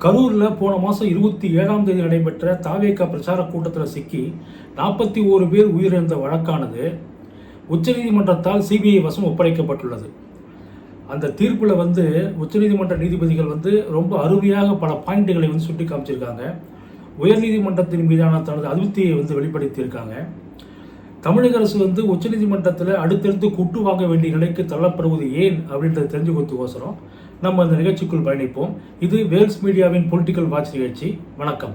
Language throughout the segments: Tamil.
கரூரில் போன மாதம் 27ஆம் தேதி நடைபெற்ற தாவேகா பிரச்சார கூட்டத்தில் சிக்கி 41 பேர் உயிரிழந்த வழக்கானது உச்சநீதிமன்றத்தால் சிபிஐ வசம் ஒப்படைக்கப்பட்டுள்ளது. அந்த தீர்ப்பில் உச்சநீதிமன்ற நீதிபதிகள் ரொம்ப அருமையாக பல பாயிண்ட்டுகளை சுட்டி காமிச்சிருக்காங்க. உயர்நீதிமன்றத்தின் மீதான தனது அதிருப்தியை வெளிப்படுத்தியிருக்காங்க. தமிழக அரசு உச்சநீதிமன்றத்தில் அடுத்தடுத்து குட்டு வாங்க வேண்டிய நிலைக்கு தள்ளப்படுவது ஏன் அப்படின்றத தெரிஞ்சுக்கிறதுக்கோசரம் நம்ம இந்த நிகழ்ச்சிக்குள் பயணிப்போம். இது வேல்ஸ் மீடியாவின் பொலிட்டிக்கல் வாட்ச் நிகழ்ச்சி. வணக்கம்.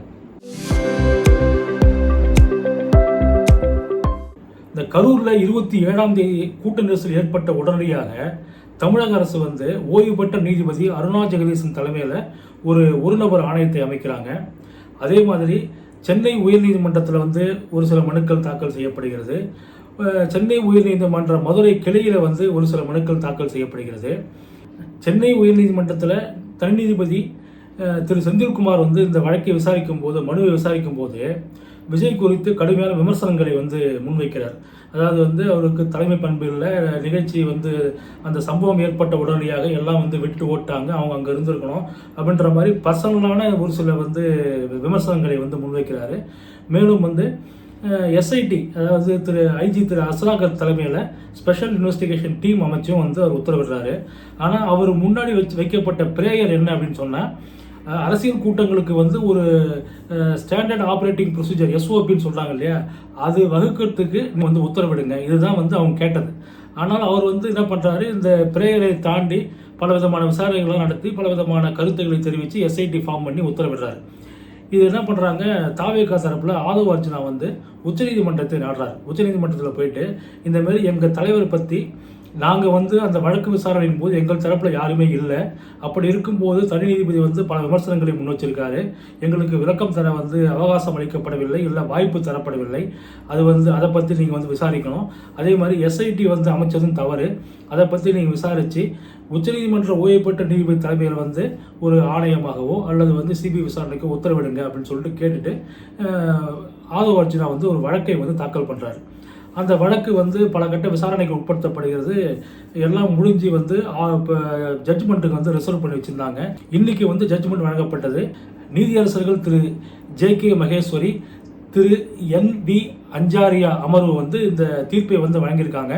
இந்த கரூரில் 27ஆம் தேதி கூட்ட நெரிசல் ஏற்பட்ட உடனடியாக தமிழக அரசு ஓய்வு பெற்ற நீதிபதி அருணா ஜெகதீசன் தலைமையில் ஒரு நபர் ஆணையத்தை அமைக்கிறாங்க. அதே மாதிரி சென்னை உயர்நீதிமன்றத்தில் ஒரு சில மனுக்கள் தாக்கல் செய்யப்படுகிறது. சென்னை உயர்நீதிமன்ற மதுரை கிளையில் ஒரு சில மனுக்கள் தாக்கல் செய்யப்படுகிறது. சென்னை உயர்நீதிமன்றத்தில் தனி நீதிபதி திரு செந்தில்குமார் இந்த வழக்கை மனுவை விசாரிக்கும் போது விஜய் குறித்து கடுமையான விமர்சனங்களை முன்வைக்கிறார். அதாவது அவருக்கு தலைமை பண்பு இல்லை, நிகழ்ச்சி அந்த சம்பவம் ஏற்பட்ட உடனடியாக எல்லாம் விட்டு ஓட்டாங்க, அவங்க அங்கே இருந்திருக்கணும் அப்படின்ற மாதிரி பர்சனலான ஒரு சில விமர்சனங்களை முன்வைக்கிறாரு. மேலும் எஸ்ஐடி அதாவது ஐஜி திரு அஸ்ராகர் தலைமையில் ஸ்பெஷல் இன்வெஸ்டிகேஷன் டீம் அமைச்சும் அவர் உத்தரவிடுறாரு. ஆனால் அவர் முன்னாடி வைக்கப்பட்ட பிரேயர் என்ன அப்படின்னு சொன்னால், அரசியல் கூட்டங்களுக்கு ஒரு ஸ்டாண்டர்ட் ஆப்ரேட்டிங் ப்ரொசீஜர் எஸ்ஓபின்னு சொல்கிறாங்க இல்லையா, அது வகுக்கிறதுக்கு உத்தரவிடுங்க, இதுதான் அவங்க கேட்டது. ஆனால் அவர் என்ன பண்ணுறாரு, இந்த பிரேயரை தாண்டி பல விதமான விசாரணைகளை நடத்தி பல விதமான கருத்துக்களை தெரிவித்து எஸ்ஐடி ஃபார்ம் பண்ணி உத்தரவிடுறாரு. இது என்ன பண்ணுறாங்க, தாவேகா தரப்பில் ஆதவ அர்ஜுனா உச்சநீதிமன்றத்தை நாடுறார். உச்சநீதிமன்றத்தில் போயிட்டு இந்தமாரி எங்கள் தலைவரை பற்றி நாங்கள் அந்த வழக்கு விசாரணையின் போது எங்கள் தரப்பில் யாருமே இல்லை, அப்படி இருக்கும்போது தனி நீதிபதி பல விமர்சனங்களை முன் வச்சிருக்காரு, எங்களுக்கு விளக்கம் தர அவகாசம் அளிக்கப்படவில்லை, இல்லை வாய்ப்பு தரப்படவில்லை, அது அதை பற்றி நீங்கள் விசாரிக்கணும். அதே மாதிரி எஸ்ஐடி அமைச்சதும் தவறு, அதை பற்றி நீங்கள் விசாரித்து உச்சநீதிமன்ற ஓய்வு பெற்ற நீதிபதி தலைமையில் ஒரு ஆணையமாகவோ அல்லது சிபிஐ விசாரணைக்கோ உத்தரவிடுங்க அப்படின்னு சொல்லிட்டு கேட்டுட்டு ஆதவ அர்ஜுனா ஒரு வழக்கை தாக்கல் பண்ணுறாரு. அந்த வழக்கு பல கட்ட விசாரணைக்கு உட்படுத்தப்படுகிறது. எல்லாம் முடிஞ்சு இப்போ ஜட்ஜ்மெண்ட்டுக்கு ரிசர்வ் பண்ணி வச்சுருந்தாங்க. இன்றைக்கி ஜட்ஜ்மெண்ட் வழங்கப்பட்டது. நீதியரசர்கள் திரு ஜே.கே. மகேஸ்வரி, திரு என்.வி. அஞ்சாரியா அமர்வு இந்த தீர்ப்பை வழங்கியிருக்காங்க.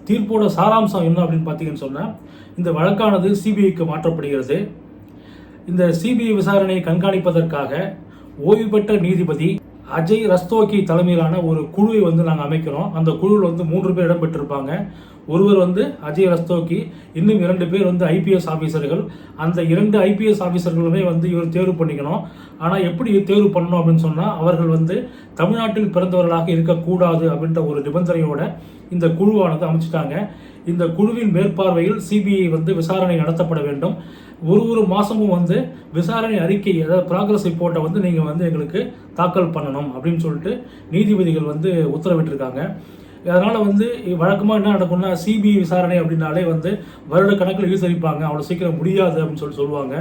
தீர்ப்போட சாராம்சம் என்ன அப்படின்னு பார்த்தீங்கன்னு சொன்னால், இந்த வழக்கானது சிபிஐக்கு மாற்றப்படுகிறது. இந்த சிபிஐ விசாரணையை கண்காணிப்பதற்காக ஓய்வு பெற்ற நீதிபதி அஜய் ரஸ்தோகி தலைமையிலான ஒரு குழுவை நாங்கள் அமைக்கிறோம். அந்த குழுவில் 3 பேர் இடம்பெற்றிருப்பாங்க. ஒருவர் அஜய் ரஸ்தோகி, இன்னும் 2 பேர் ஐபிஎஸ் ஆஃபீஸர்கள். அந்த 2 ஐபிஎஸ் ஆஃபீஸர்களுமே இவர் தேர்வு பண்ணிக்கணும். ஆனால் எப்படி தேர்வு பண்ணணும் அப்படின்னு சொன்னால், அவர்கள் தமிழ்நாட்டில் பிறந்தவர்களாக இருக்கக்கூடாது அப்படின்ற ஒரு நிபந்தனையோட இந்த குழுவானது அமைச்சிட்டாங்க. இந்த குழுவின் மேற்பார்வையில் சிபிஐ விசாரணை நடத்தப்பட வேண்டும். ஒரு மாதமும் விசாரணை அறிக்கை, அதாவது ப்ராக்ரஸ் ரிப்போர்ட்டை நீங்கள் எங்களுக்கு தாக்கல் பண்ணணும் அப்படின்னு சொல்லிட்டு நீதிபதிகள் உத்தரவிட்டிருக்காங்க. அதனால் வழக்கமாக என்ன நடக்கும்னா, சிபிஐ விசாரணை அப்படின்னாலே வருட கணக்கில் இழுத்தரிப்பாங்க, அவ்வளோ சீக்கிரம் முடியாது அப்படின்னு சொல்லுவாங்க.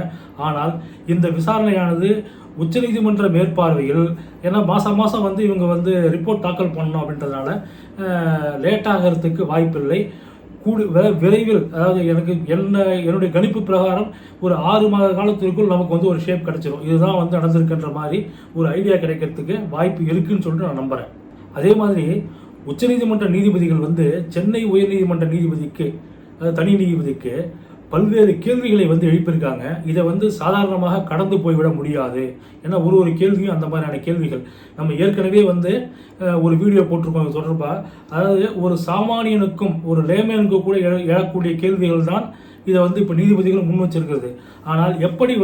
ஆனால் இந்த விசாரணையானது உச்சநீதிமன்ற மேற்பார்வையில், ஏன்னா மாதம் இவங்க ரிப்போர்ட் தாக்கல் பண்ணணும் அப்படின்றதுனால லேட் ஆகிறதுக்கு வாய்ப்பில்லை. விரைவில், அதாவது என்னுடைய கணிப்பு பிரகாரம் ஒரு 6 மாத காலத்திற்குள் நமக்கு ஒரு ஷேப் கிடைச்சிடும். இதுதான் நடந்திருக்குன்ற மாதிரி ஒரு ஐடியா கிடைக்கிறதுக்கு வாய்ப்பு இருக்குன்னு சொல்லிட்டு நான் நம்புகிறேன். அதே மாதிரி உச்சநீதிமன்ற நீதிபதிகள் சென்னை உயர்நீதிமன்ற நீதிபதிக்கு, அதாவது தனி நீதிபதிக்கு பல்வேறு கேள்விகளை எழுப்பியிருக்காங்க. இதை சாதாரணமாக கடந்து போய்விட முடியாது. ஏன்னா ஒரு கேள்வியும் அந்த மாதிரியான கேள்விகள் நம்ம ஏற்கனவே ஒரு வீடியோ போட்டிருக்கோம் தொடர்பாக. அதாவது ஒரு சாமானியனுக்கும் ஒரு லேமேனுக்கும் கூட எழக்கூடிய கேள்விகள் தான் இதை இப்போ நீதிபதிகள் முன் வச்சிருக்கிறது. ஆனால் எப்படி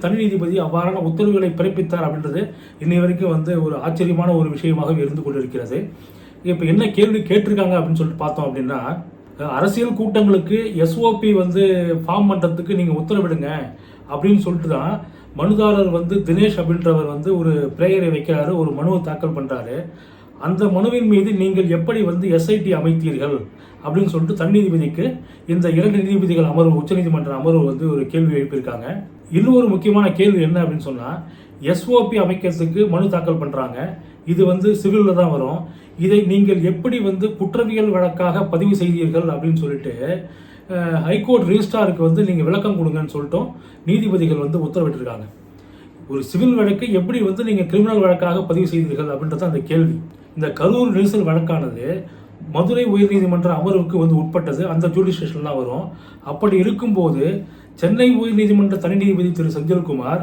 தனி நீதிபதி அவ்வாறான உத்தரவுகளை பிறப்பித்தார் அப்படின்றது இன்னை வரைக்கும் ஒரு ஆச்சரியமான ஒரு விஷயமாக இருந்து கொண்டிருக்கிறது. இப்போ என்ன கேள்வி கேட்டிருக்காங்க அப்படின்னு சொல்லிட்டு பார்த்தோம் அப்படின்னா, அரசியல் கூட்டங்களுக்கு எஸ்ஓபி ஃபார்ம் பண்ணுறதுக்கு நீங்கள் உத்தரவிடுங்க அப்படின்னு சொல்லிட்டு தான் மனுதாரர் தினேஷ் அப்படின்றவர் ஒரு பிரேயரை வைக்கிறாரு, ஒரு மனுவை தாக்கல் பண்ணுறாரு. அந்த மனுவின் மீது நீங்கள் எப்படி எஸ்ஐடி அமைத்தீர்கள் அப்படின்னு சொல்லிட்டு தனி நீதிபதிக்கு இந்த 2 நீதிபதிகள் அமர்வு, உச்சநீதிமன்ற அமர்வு ஒரு கேள்வி எழுப்பியிருக்காங்க. இன்னொரு முக்கியமான கேள்வி என்ன அப்படின்னு சொன்னால், எஸ்ஓபி அமைக்கிறதுக்கு மனு தாக்கல் பண்ணுறாங்க, இது சிவிலில் தான் வரும், இதை நீங்கள் எப்படி குற்றவியல் வழக்காக பதிவு செய்தீர்கள் அப்படின்னு சொல்லிட்டு ஹைகோர்ட் ரிஜிஸ்ட்ராருக்கு நீங்கள் விளக்கம் கொடுங்கன்னு சொல்லிட்டோம் நீதிபதிகள் உத்தரவிட்டிருக்காங்க. ஒரு சிவில் வழக்கை எப்படி வந்து நீங்கள் கிரிமினல் வழக்காக பதிவு செய்தீர்கள் அப்படின்றது அந்த கேள்வி. இந்த கரூர் நெரிசல் வழக்கானது மதுரை உயர்நீதிமன்ற அமர்வுக்கு வந்து உட்பட்டது, அந்த ஜூடிஷியேஷன் தான் வரும். அப்படி இருக்கும்போது சென்னை உயர்நீதிமன்ற தனி நீதிபதி திரு செந்தில்குமார்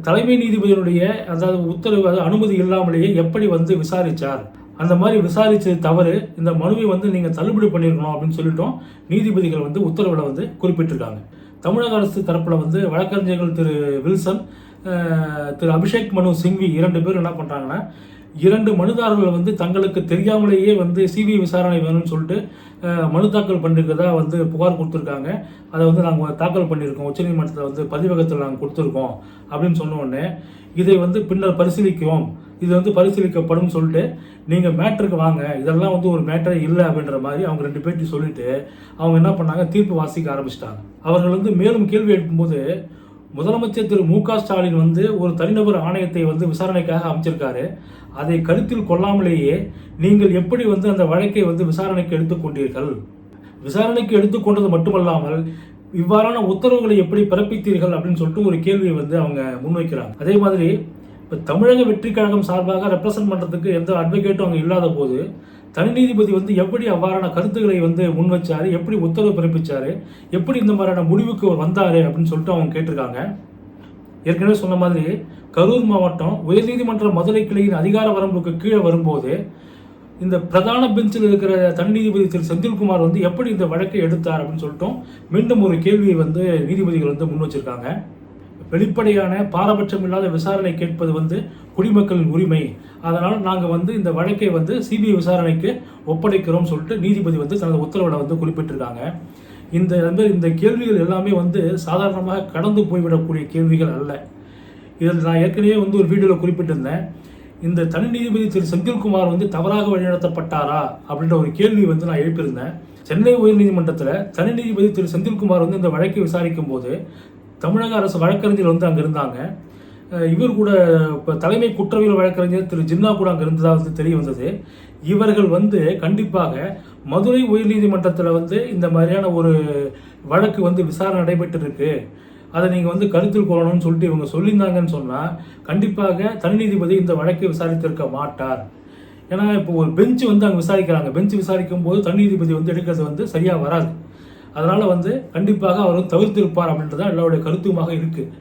தலைமை நீதிபதியினுடைய அதாவது உத்தரவு அனுமதி இல்லாமலேயே எப்படி வந்து விசாரித்தார், அந்த மாதிரி விசாரித்தது தவறு, இந்த மனுவை வந்து நீங்கள் தள்ளுபடி பண்ணியிருக்கணும் அப்படின்னு சொல்லிட்டோம் நீதிபதிகள் வந்து உத்தரவில் வந்து குறிப்பிட்டிருக்காங்க. தமிழக அரசு தரப்பில் வந்து வழக்கறிஞர்கள் திரு வில்சன், திரு அபிஷேக் மனு சிங்வி 2 பேர் என்ன பண்ணுறாங்கன்னா, 2 மனுதாரர்கள் வந்து தங்களுக்கு தெரியாமலேயே வந்து சிபிஐ விசாரணை வேணும்னு சொல்லிட்டு மனு தாக்கல் பண்ணிருக்கதா வந்து புகார் கொடுத்துருக்காங்க. அதை வந்து நாங்கள் தாக்கல் பண்ணியிருக்கோம், உச்சநீதிமன்றத்தில் வந்து பதிவகத்தில் நாங்கள் கொடுத்துருக்கோம் அப்படின்னு சொன்ன உடனே இதை வந்து பின்னர் பரிசீலிக்கிறோம், இது வந்து பரிசீலிக்கப்படும் சொல்லிட்டு நீங்கள் மேட்டருக்கு வாங்க, இதெல்லாம் வந்து ஒரு மேட்டரே இல்லை அப்படின்ற மாதிரி அவங்க 2 பேர்ட்டி சொல்லிட்டு அவங்க என்ன பண்ணாங்க, தீர்ப்பு வாசிக்க ஆரம்பிச்சிட்டாங்க. அவர்கள் வந்து மேலும் கேள்வி எழுப்பும்போது முதலமைச்சர் திரு மு க ஸ்டாலின் வந்து ஒரு தனிநபர் ஆணையத்தை வந்து விசாரணைக்காக அமைச்சிருக்காரு, அதை கருத்தில் கொள்ளாமலேயே நீங்கள் எப்படி வந்து அந்த வழக்கை வந்து விசாரணைக்கு எடுத்துக்கொண்டீர்கள், விசாரணைக்கு எடுத்துக்கொண்டது மட்டுமல்லாமல் இவ்வாறான உத்தரவுகளை எப்படி பிறப்பித்தீர்கள் அப்படின்னு சொல்லிட்டு ஒரு கேள்வியை வந்து அவங்க முன்வைக்கிறாங்க. அதே மாதிரி இப்போ தமிழக வெற்றி கழகம் சார்பாக ரெப்ரசன்ட் பண்ணுறதுக்கு எந்த அட்வொகேட்டும் அங்கே இல்லாத போது தனி நீதிபதி வந்து எப்படி அவ்வாறான கருத்துக்களை வந்து முன் வச்சாரு, எப்படி உத்தரவு பிறப்பிச்சாரு, எப்படி இந்த மாதிரியான முடிவுக்கு வந்தாரு அப்படின்னு சொல்லிட்டு அவங்க கேட்டிருக்காங்க. ஏற்கனவே சொன்ன மாதிரி கரூர் மாவட்டம் உயர்நீதிமன்ற மதுரை கிளையின் அதிகார வரம்புக்கு கீழே வரும்போது இந்த பிரதான பெஞ்சில் இருக்கிற தனி நீதிபதி திரு செந்தில்குமார் வந்து எப்படி இந்த வழக்கை எடுத்தார் அப்படின்னு சொல்லிட்டோம் மீண்டும் ஒரு கேள்வியை வந்து நீதிபதிகள் வந்து முன் வச்சிருக்காங்க. வெளிப்படையான பாரபட்சம் இல்லாத விசாரணை கேட்பது வந்து குடிமக்களின் உரிமை, அதனால் நாங்கள் வந்து இந்த வழக்கை வந்து சிபிஐ விசாரணைக்கு ஒப்படைக்கிறோம் சொல்லிட்டு நீதிபதி வந்து தனது உத்தரவில் வந்து குறிப்பிட்டிருக்காங்க. இந்த கேள்விகள் எல்லாமே வந்து சாதாரணமாக கடந்து போய்விடக்கூடிய கேள்விகள் அல்ல. இதில் நான் ஏற்கனவே வந்து ஒரு வீடியோவில் குறிப்பிட்டிருந்தேன், இந்த தனி நீதிபதி திரு செந்தில்குமார் வந்து தவறாக வழிநடத்தப்பட்டாரா அப்படின்ற ஒரு கேள்வி வந்து நான் எழுப்பியிருந்தேன். சென்னை உயர்நீதிமன்றத்தில் தனி நீதிபதி திரு செந்தில்குமார் வந்து இந்த வழக்கை விசாரிக்கும் போது தமிழக அரசு வழக்கறிஞர் வந்து அங்கே இருந்தாங்க. இவர் கூட இப்போ தலைமை குற்றவியல் வழக்கறிஞர் திரு ஜின்னா கூட அங்கே இருந்ததாக வந்து தெரிய வந்தது. இவர்கள் வந்து கண்டிப்பாக மதுரை உயர்நீதிமன்றத்தில் வந்து இந்த மாதிரியான ஒரு வழக்கு வந்து விசாரணை நடைபெற்று இருக்கு, அதை நீங்கள் வந்து கருத்தில் கொள்ளணும்னு சொல்லிட்டு இவங்க சொல்லியிருந்தாங்கன்னு சொன்னால் கண்டிப்பாக தனி நீதிபதி இந்த வழக்கை விசாரித்திருக்க மாட்டார். ஏன்னா இப்போ ஒரு பெஞ்சு வந்து அங்கே விசாரிக்கிறாங்க, பெஞ்சு விசாரிக்கும் போது தனி நீதிபதி வந்து எடுக்கிறது வந்து சரியாக வராது. அதனால் வந்து கண்டிப்பாக அவர் வந்து தவிர்த்திருப்பார் அப்படின்றது தான் எல்லாருடைய கருத்துமாக இருக்குது.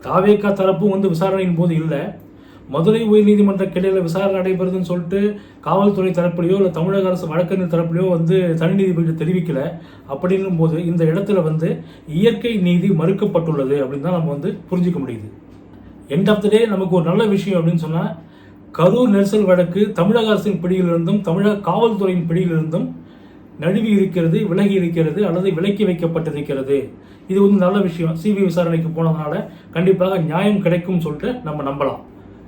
தாவேகா தரப்பும் வந்து விசாரணையின் போது இல்லை, மதுரை உயர்நீதிமன்ற கிளையில் விசாரணை நடைபெறுதுன்னு சொல்லிட்டு காவல்துறை தரப்புலையோ இல்லை தமிழக அரசு வழக்கறிஞர் தரப்புலையோ வந்து தனி நீதிபதி தெரிவிக்கலை. அப்படின்னும் போது இந்த இடத்துல வந்து இயற்கை நீதி மறுக்கப்பட்டுள்ளது அப்படின்னு தான் நம்ம வந்து புரிஞ்சிக்க முடியுது. எண்ட் ஆஃப் த டே நமக்கு ஒரு நல்ல விஷயம் அப்படின்னு சொன்னால், கரூர் நெரிசல் வழக்கு தமிழக அரசின் பிடியிலிருந்தும் தமிழக காவல்துறையின் பிடியிலிருந்தும் நழுவி இருக்கிறது, விலகி இருக்கிறது அல்லது விலக்கி வைக்கப்பட்டிருக்கிறது. இது வந்து நல்ல விஷயம். சிபிஐ விசாரணைக்கு போனதுனால கண்டிப்பாக நியாயம் கிடைக்கும் சொல்லிட்டு நம்ம நம்பலாம்.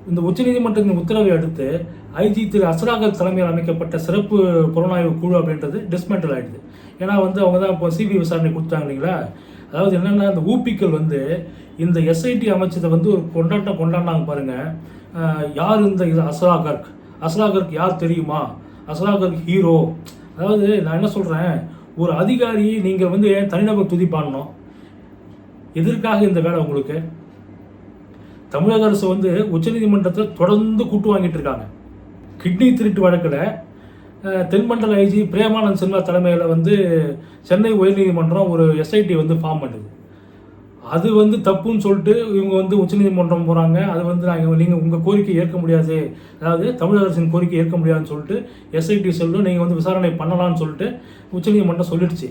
இந்த உச்சநீதிமன்றத்தின் உத்தரவை அடுத்து ஐஜி திரு அஸ்ராகர் தலைமையில் அமைக்கப்பட்ட சிறப்பு புலனாய்வு குழு அப்படின்றது டிஸ்மேண்டில் ஆகிடுது. ஏன்னா வந்து அவங்க தான் இப்போ சிபிஐ விசாரணை கொடுத்தாங்க இல்லைங்களா. அதாவது என்னென்னா, இந்த ஊபிக்கள் வந்து இந்த எஸ்ஐடி அமைச்சதை வந்து ஒரு கொண்டாடினாங்க பாருங்கள். யார் இந்த இது அஸ்ராகர்க் யார் தெரியுமா, அஸ்ராகர்க் ஹீரோ. அதாவது நான் என்ன சொல்கிறேன், ஒரு அதிகாரி நீங்கள் வந்து தனிநபர் துதி பாடணும், எதற்காக இந்த வேலை உங்களுக்கு? தமிழக அரசு வந்து உச்சநீதிமன்றத்தில் தொடர்ந்து கூட்டு வாங்கிட்டு இருக்காங்க. கிட்னி திருட்டு வழக்கில் தென்மண்டல ஐஜி பிரேமானந்த் சின்ஹா தலைமையில் வந்து சென்னை உயர்நீதிமன்றம் ஒரு எஸ்ஐடி வந்து ஃபார்ம் பண்ணுது. அது வந்து தப்புன்னு சொல்லிட்டு இவங்க வந்து உச்சநீதிமன்றம் போகிறாங்க. அது வந்து நீங்கள் உங்கள் கோரிக்கை ஏற்க முடியாது, அதாவது தமிழக அரசின் கோரிக்கை ஏற்க முடியாதுன்னு சொல்லிட்டு எஸ்ஐடி சொல்லும் நீங்கள் வந்து விசாரணை பண்ணலான்னு சொல்லிட்டு உச்சநீதிமன்றம் சொல்லிடுச்சு.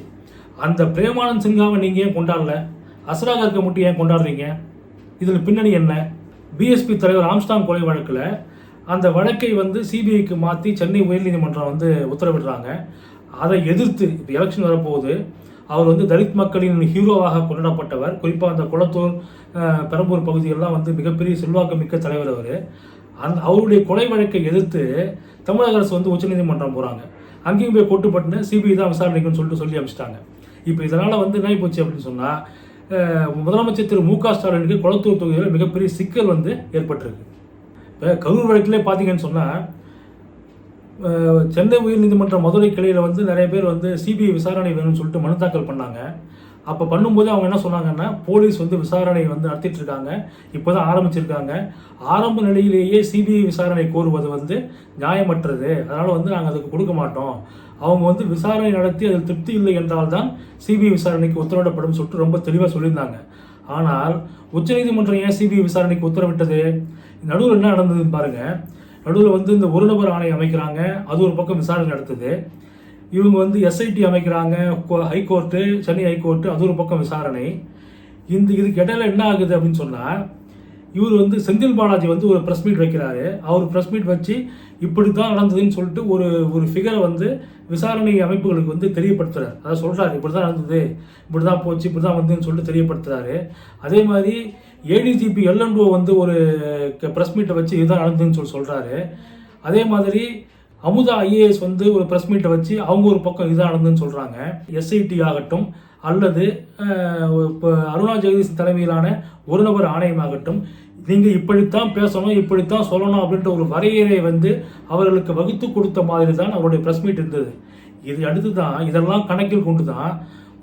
அந்த பிரேமானந்த் சின்ஹாவை நீங்கள் ஏன் கொண்டாடல, அஸ்ராகர்க்கை மட்டும் ஏன் கொண்டாடுறீங்க? இதில் பின்னணி என்ன? பிஎஸ்பி தலைவர் ஆம்ஸ்டாங் கொலை வழக்கில் அந்த வழக்கை வந்து சிபிஐக்கு மாற்றி சென்னை உயர்நீதிமன்றம் வந்து உத்தரவிடுறாங்க. அதை எதிர்த்து இப்போ எலெக்ஷன் வரப்போகுது. அவர் வந்து தலித் மக்களின் ஹீரோவாக கொண்டாடப்பட்டவர். குறிப்பாக அந்த குளத்தூர் பெரம்பூர் பகுதிகளெலாம் வந்து மிகப்பெரிய செல்வாக்கு மிக்க தலைவர் அவர். அவருடைய கொலை வழக்கை எதிர்த்து தமிழக அரசு வந்து உச்சநீதிமன்றம் போகிறாங்க. அங்கேயும் போய் கொட்டுப்பட்டுன்னு சிபிஐ தான் விசாரணைக்குன்னு சொல்லி அமைச்சிட்டாங்க. இப்போ இதனால் வந்து என்ன போச்சு அப்படின்னு சொன்னால், முதலமைச்சர் திரு மு க ஸ்டாலினுக்கு குளத்தூர் தொகுதியில் மிகப்பெரிய சிக்கல் வந்து ஏற்பட்டிருக்கு. இப்போ கரூர் வழக்கிலே பார்த்தீங்கன்னு சொன்னால், சென்னை உயர்நீதிமன்ற மதுரை கிளையில் வந்து நிறைய பேர் வந்து சிபிஐ விசாரணை வேணும்னு சொல்லிட்டு மனு தாக்கல் பண்ணாங்க. அப்போ பண்ணும்போது அவங்க என்ன சொன்னாங்கன்னா, போலீஸ் வந்து விசாரணை வந்து நடத்திட்டு இருக்காங்க, இப்போதான் ஆரம்பிச்சிருக்காங்க, ஆரம்ப நிலையிலேயே சிபிஐ விசாரணை கோருவது வந்து நியாயமற்றது, அதனால் வந்து நாங்கள் அதுக்கு கொடுக்க மாட்டோம், அவங்க வந்து விசாரணை நடத்தி அதில் திருப்தி இல்லை என்றால் தான் சிபிஐ விசாரணைக்கு உத்தரவிடப்படும் சொல்லிட்டு ரொம்ப தெளிவாக சொல்லியிருந்தாங்க. ஆனால் உச்சநீதிமன்றம் ஏன் சிபிஐ விசாரணைக்கு உத்தரவிட்டது? நடுவில் என்ன நடந்ததுன்னு பாருங்க. நடுவில் வந்து இந்த ஒரு நபர் ஆணையம் அமைக்கிறாங்க, அது ஒரு பக்கம் விசாரணை நடத்துது. இவங்க வந்து எஸ்ஐடி அமைக்கிறாங்க, ஹைகோர்ட்டு, சென்னை ஹைகோர்ட்டு, அது ஒரு பக்கம் விசாரணை. இதுக்கு இடையில என்ன ஆகுது அப்படின்னு சொன்னால், இவர் வந்து செந்தில் பாலாஜி வந்து ஒரு ப்ரெஸ் மீட் வைக்கிறாரு. அவர் ப்ரெஸ் மீட் வச்சு இப்படி தான் நடந்ததுன்னு சொல்லிட்டு ஒரு ஃபிகரை வந்து விசாரணை அமைப்புகளுக்கு வந்து தெரியப்படுத்துறாரு. அதாவது சொல்கிறாரு, இப்படி தான் நடந்தது, இப்படி தான் போச்சு, இப்படி தான் வந்துன்னு சொல்லிட்டு தெரியப்படுத்துறாரு. அதே மாதிரி ஏடிஜிபி எல்என்ஓ வந்து ஒரு ப்ரெஸ் மீட்டை வச்சு இதுதான் நடந்ததுன்னு சொல்கிறாரு. அதே மாதிரி அமுதா ஐஏஎஸ் வந்து ஒரு ப்ரெஸ் மீட்டை வச்சு அவங்க ஒரு பக்கம் இதுதான் நடந்ததுன்னு சொல்கிறாங்க. எஸ்ஐடி ஆகட்டும் அல்லது இப்போ அருணா ஜெகதீஷ் தலைமையிலான ஒரு நபர் ஆணையமாகட்டும், நீங்கள் இப்படித்தான் பேசணும், இப்படித்தான் சொல்லணும் அப்படின்ற ஒரு வரையறை வந்து அவர்களுக்கு வகுத்து கொடுத்த மாதிரி தான் அவருடைய ப்ரெஸ் மீட் இருந்தது. இது அடுத்து தான் இதெல்லாம் கணக்கில் கொண்டு தான்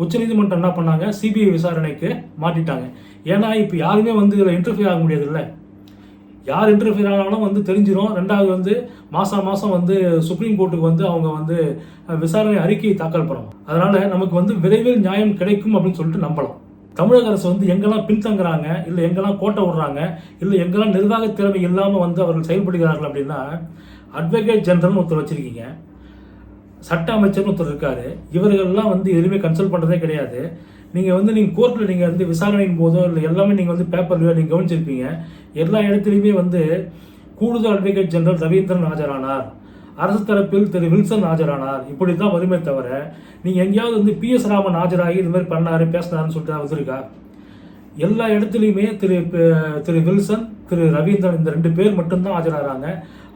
உச்சநீதிமன்றம் என்ன பண்ணாங்க, சிபிஐ விசாரணைக்கு மாட்டிட்டாங்க. ஏன்னா இப்போ யாருமே வந்து இதில் இன்டர்ஃபியர் ஆக முடியாதுல்ல, யார் இன்டர்ஃபியர் ஆனாலும் வந்து தெரிஞ்சிடும். ரெண்டாவது வந்து மாதம் வந்து சுப்ரீம் கோர்ட்டுக்கு வந்து அவங்க வந்து விசாரணை அறிக்கையை தாக்கல் பண்ணணும். அதனால் நமக்கு வந்து விரைவில் நியாயம் கிடைக்கும் அப்படின்னு சொல்லிட்டு நம்பலாம். தமிழக அரசு வந்து எங்கெல்லாம் பின்தங்குறாங்க, இல்லை எங்கெல்லாம் கோட்டை விடுறாங்க, இல்லை எங்கெல்லாம் நிர்வாக திறமை இல்லாமல் வந்து அவர்கள் செயல்படுகிறார்கள் அப்படின்னா, அட்வொகேட் ஜெனரல்னு ஒருத்தர் வச்சுருக்கீங்க, சட்ட அமைச்சர்னு ஒருத்தர் இருக்கார், இவர்கள்லாம் வந்து எதுவுமே கன்சல்ட் பண்ணுறதே கிடையாது. நீங்கள் கோர்ட்டில் நீங்கள் வந்து விசாரணையின் போதோ இல்லை எல்லாமே நீங்கள் வந்து பேப்பர்லையோ நீங்கள் கவனிச்சிருப்பீங்க, எல்லா இடத்துலையுமே வந்து கூடுதல் அட்வொகேட் ஜெனரல் ரவீந்திரன் ஆஜரானார், அரசு தரப்பில் திரு வில்சன் ஆஜரானார், இப்படி தான் வருமே தவிர நீங்கள் எங்கேயாவது வந்து PS ராமன் ஆஜராகி இது மாதிரி பண்ணார் பேசினாருன்னு சொல்லிட்டு வந்திருக்கா? எல்லா இடத்துலையுமே திரு வில்சன், திரு ரவீந்திரன், இந்த 2 பேர் மட்டும்தான் ஆஜராகிறாங்க.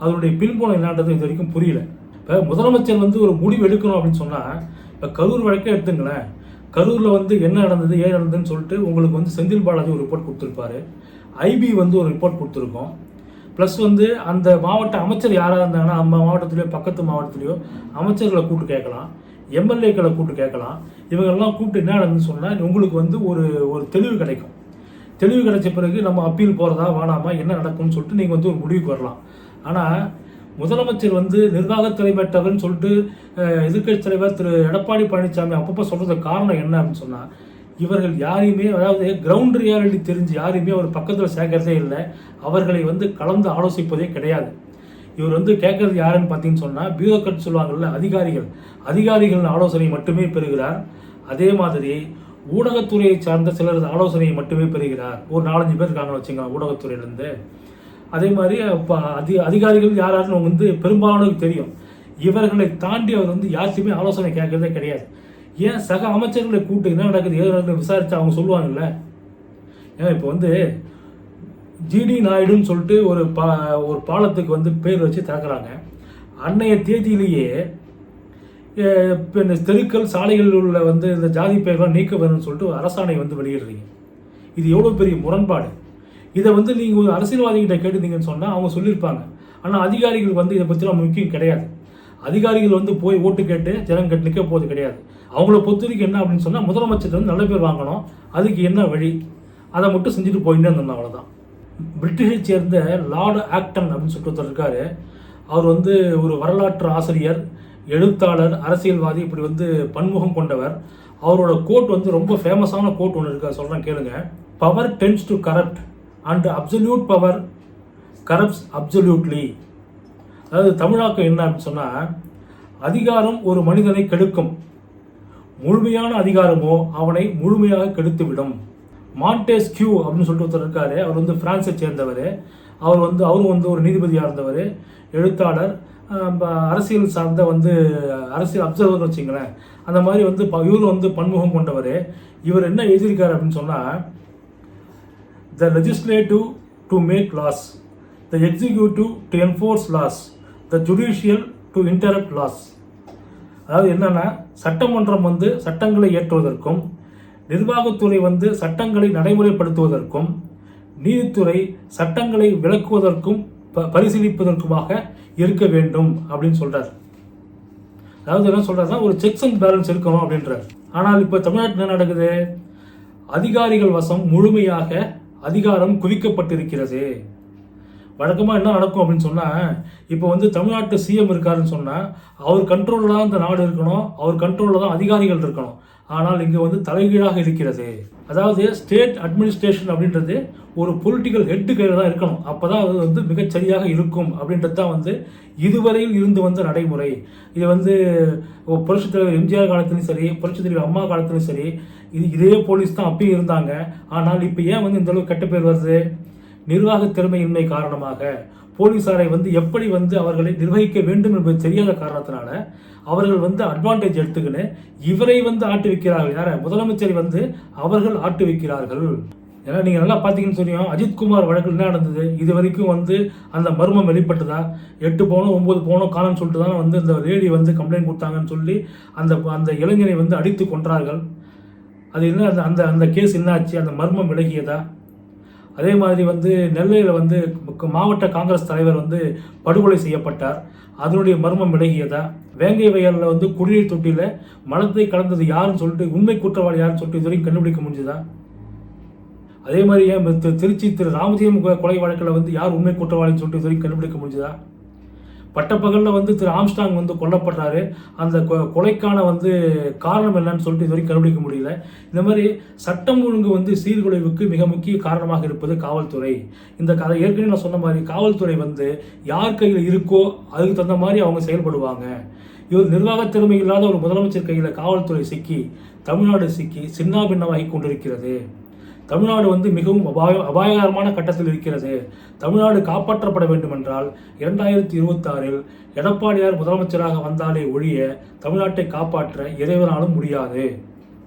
அதனுடைய பின்புலம் என்னன்றது இது வரைக்கும் புரியல. இப்போ முதலமைச்சர் வந்து ஒரு முடிவு எடுக்கணும் அப்படின்னு சொன்னால், இப்போ கரூர் வழக்கே எடுத்துங்களேன், கரூரில் வந்து என்ன நடந்தது ஏன் நடந்ததுன்னு சொல்லிட்டு உங்களுக்கு வந்து செந்தில் பாலாஜி ஒரு ரிப்போர்ட் கொடுத்துருப்பாரு, ஐபி வந்து ஒரு ரிப்போர்ட் கொடுத்துருக்கோம், ப்ளஸ் வந்து அந்த மாவட்ட அமைச்சர் யாராக இருந்தாங்கன்னா நம்ம மாவட்டத்திலையோ பக்கத்து மாவட்டத்திலையோ அமைச்சர்களை கூப்பிட்டு கேட்கலாம், எம்எல்ஏக்களை கூப்பிட்டு கேட்கலாம். இவங்கெல்லாம் கூப்பிட்டு என்ன நடந்துன்னு சொன்னால் உங்களுக்கு வந்து ஒரு தெளிவு கிடைக்கும். தெளிவு கிடைச்ச பிறகு நம்ம அப்பீல் போகிறதா வேணாமா, என்ன நடக்கும்னு சொல்லிட்டு நீங்கள் வந்து ஒரு முடிவுக்கு வரலாம். ஆனால் முதலமைச்சர் வந்து நிர்வாகத்துறை பெற்றவர்னு சொல்லிட்டு எதிர்க்கட்சி தலைவர் திரு எடப்பாடி பழனிசாமி அப்பப்போ சொல்கிறதுக்கு காரணம் என்ன அப்படின்னு சொன்னால், இவர்கள் யாரையுமே, அதாவது கிரவுண்ட் ரியாலிட்டி தெரிஞ்சு யாரையுமே அவர் பக்கத்தில் சேர்க்கறதே இல்லை, அவர்களை வந்து கலந்து ஆலோசிப்பதே கிடையாது. இவர் வந்து கேட்கறது யாருன்னு பார்த்தீங்கன்னு சொன்னால், பியூரோக்ராட் சொல்லுவாங்கள்ல, அதிகாரிகள் ஆலோசனை மட்டுமே பெறுகிறார். அதே மாதிரி ஊடகத்துறையை சார்ந்த சிலர் ஆலோசனையை மட்டுமே பெறுகிறார். ஒரு 4-5 பேர் இருக்காங்க வச்சுங்க ஊடகத்துறையிலேருந்து. அதே மாதிரி இப்போ அதிகாரிகள் யாருன்னு வந்து பெரும்பாலானவருக்கு தெரியும். இவர்களை தாண்டி அவர் வந்து யாருக்குமே ஆலோசனை கேட்கறதே கிடையாது. ஏன் சக அமைச்சர்களை கூப்பிட்டு என்ன நடக்குது ஏதோ நடக்குது விசாரித்து அவங்க சொல்லுவாங்கல்ல. ஏன் இப்போ வந்து ஜிடி நாயுடுன்னு சொல்லிட்டு ஒரு பாலத்துக்கு வந்து பேர் வச்சு திறக்கிறாங்க. அன்னைய தேதியிலேயே இப்போ இந்த தெருக்கள் சாலைகளில் உள்ள வந்து இந்த ஜாதி பெயர்லாம் நீக்க வேணும்னு சொல்லிட்டு அரசாணை வந்து வெளியிடுறீங்க. இது எவ்வளோ பெரிய முரண்பாடு. இதை வந்து நீங்கள் ஒரு அரசியல்வாதிகிட்ட கேட்டுருந்தீங்கன்னு சொன்னால் அவங்க சொல்லியிருப்பாங்க. ஆனால் அதிகாரிகள் வந்து இதை பற்றிலாம் முக்கியம் கிடையாது. அதிகாரிகள் வந்து போய் ஓட்டு கேட்டு ஜனங்க நிற்க போகிறது கிடையாது. அவங்கள பொறுத்த வரைக்கும் என்ன அப்படின்னு சொன்னால், முதலமைச்சர் வந்து நல்ல பேர் வாங்கணும், அதுக்கு என்ன வழி, அதை மட்டும் செஞ்சுட்டு போயிட்டே இருந்தோம், அவ்வளோதான். பிரிட்டிஷை சேர்ந்த லார்டு ஆக்டன் அப்படின்னு சொல்லிட்டு ஒருத்தர் இருக்கார். அவர் வந்து ஒரு வரலாற்று ஆசிரியர், எழுத்தாளர், அரசியல்வாதி, இப்படி வந்து பன்முகம் கொண்டவர். அவரோட கோட் வந்து ரொம்ப ஃபேமஸான கோட் ஒன்று இருக்கா, சொல்கிறேன் கேளுங்க. Power tends to corrupt and absolute power corrupts absolutely. அதாவது தமிழாக்கம் என்ன அப்படின்னு சொன்னால், அதிகாரம் ஒரு மனிதனை கெடுக்கும், முழுமையான அதிகாரமோ அவனை முழுமையாக கெடுத்துவிடும். மாண்டெஸ்கியூ அப்படின்னு சொல்லிட்டு ஒருத்தர் இருக்காரு. அவர் வந்து பிரான்ஸை சேர்ந்தவர். அவரும் வந்து ஒரு நீதிபதியாக இருந்தவர், எழுத்தாளர், அரசியல் சார்ந்த வந்து அரசியல் அப்சர்வர் வச்சுங்களேன். அந்த மாதிரி வந்து இவர் வந்து பன்முகம் கொண்டவர். இவர் என்ன எழுதியிருக்காரு அப்படின்னு சொன்னால், the legislative to make laws, the executive to enforce laws, the judicial to interrupt laws. அதாவது என்னென்னா, சட்டமன்றம் வந்து சட்டங்களை இயற்றுவதற்கும், நிர்வாகத்துறை வந்து சட்டங்களை நடைமுறைப்படுத்துவதற்கும், நீதித்துறை சட்டங்களை விளக்குவதற்கும் பரிசீலிப்பதற்குமாக இருக்க வேண்டும் அப்படின்னு சொல்கிறார். அதாவது என்ன சொல்றாருன்னா ஒரு செக்ஸ் அண்ட் பேலன்ஸ் இருக்கணும் அப்படின்றார். ஆனால் இப்போ தமிழ்நாட்டில் என்ன நடக்குது? அதிகாரிகள் வசம் முழுமையாக அதிகாரம் குவிக்கப்பட்டிருக்கிறது. வழக்கமாக என்ன நடக்கும் அப்படின்னு சொன்னால், இப்போ வந்து தமிழ்நாட்டு சிஎம் இருக்காருன்னு சொன்னால் அவர் கண்ட்ரோலில் தான் இந்த நாடு இருக்கணும், அவர் கண்ட்ரோலில் தான் அதிகாரிகள் இருக்கணும். ஆனால் இங்கே வந்து தலைகீழாக இருக்கிறது. அதாவது ஸ்டேட் அட்மினிஸ்ட்ரேஷன் அப்படின்றது ஒரு பொலிட்டிக்கல் ஹெட்டு கையில் தான் இருக்கணும். அப்போ தான் அது வந்து மிகச்சரியாக இருக்கும் அப்படின்றது தான் வந்து இதுவரையில் இருந்து வந்த நடைமுறை. இது வந்து புரட்சித் தலைவர் எம்ஜிஆர் காலத்துலையும் சரி, புரட்சித் தலைவர் அம்மா காலத்துலையும் சரி, இதே போலீஸ் தான் அப்பயும் இருந்தாங்க. ஆனால் இப்போ ஏன் வந்து இந்த அளவுக்கு கெட்ட பேர் வருது? நிர்வாக திறமையின்மை காரணமாக போலீசாரை வந்து எப்படி வந்து அவர்களை நிர்வகிக்க வேண்டும் என்பது தெரியாத காரணத்தினால அவர்கள் வந்து அட்வான்டேஜ் எடுத்துக்கின்னு இவரை வந்து ஆட்டு வைக்கிறார்கள். யார? முதலமைச்சரை வந்து அவர்கள் ஆட்டு வைக்கிறார்கள். ஏன்னா நீங்கள் நல்லா பார்த்தீங்கன்னு தெரியும், அஜித்குமார் வழக்கில் என்ன நடந்தது? இது வரைக்கும் வந்து அந்த மர்மம் வெளிப்பட்டதா? 8 பவுனோ 9 பவுனோ காணன்னு சொல்லிட்டு தான் வந்து இந்த லேடி வந்து கம்ப்ளைண்ட் கொடுத்தாங்கன்னு சொல்லி அந்த இளைஞரை வந்து அடித்து கொன்றார்கள். அது என்ன? அந்த அந்த கேஸ் என்னாச்சு? அந்த மர்மம் விலகியதா? அதே மாதிரி வந்து நெல்லையில் வந்து மாவட்ட காங்கிரஸ் தலைவர் வந்து படுகொலை செய்யப்பட்டார். அதனுடைய மர்மம் விலகியதா? வேங்கை வயலில் வந்து குடிநீர் தொட்டியில் மலத்தை கலந்தது யாருன்னு சொல்லிட்டு உண்மை குற்றவாளி யாருன்னு சொல்லிட்டு இதுவரைக்கும் கண்டுபிடிக்க முடிஞ்சுதா? அதே மாதிரி ஏன் திருச்சி ராமஜெயம் கொலை வழக்கில் வந்து யார் உண்மை குற்றவாளின்னு சொல்லிட்டு இதுவரைக்கும் கண்டுபிடிக்க முடிஞ்சுதா? பட்டப்பகலில் வந்து ஆம்ஸ்டாங் வந்து கொல்லப்படுறாரு. அந்த கொலைக்கான வந்து காரணம் என்னன்னு சொல்லிட்டு இது வரைக்கும் கண்டுபிடிக்க முடியல. இந்த மாதிரி சட்டம் ஒழுங்கு வந்து சீர்குலைவுக்கு மிக முக்கிய காரணமாக இருப்பது காவல்துறை. இந்த கதை ஏற்கனவே நான் சொன்ன மாதிரி காவல்துறை வந்து யார் கையில் இருக்கோ அதுக்கு தகுந்த மாதிரி அவங்க செயல்படுவாங்க. இவர் நிர்வாக திறமை இல்லாத ஒரு முதலமைச்சர் கையில் காவல்துறை சிக்கி தமிழ்நாடு சிக்கி சின்னாபின்னமாகி கொண்டிருக்கிறது. தமிழ்நாடு வந்து மிகவும் அபாயகரமான கட்டத்தில் இருக்கிறது. தமிழ்நாடு காப்பாற்றப்பட வேண்டும் என்றால் 2026 எடப்பாடியார் முதலமைச்சராக வந்தாலே ஒழிய தமிழ்நாட்டை காப்பாற்ற இறைவனாலும் முடியாது.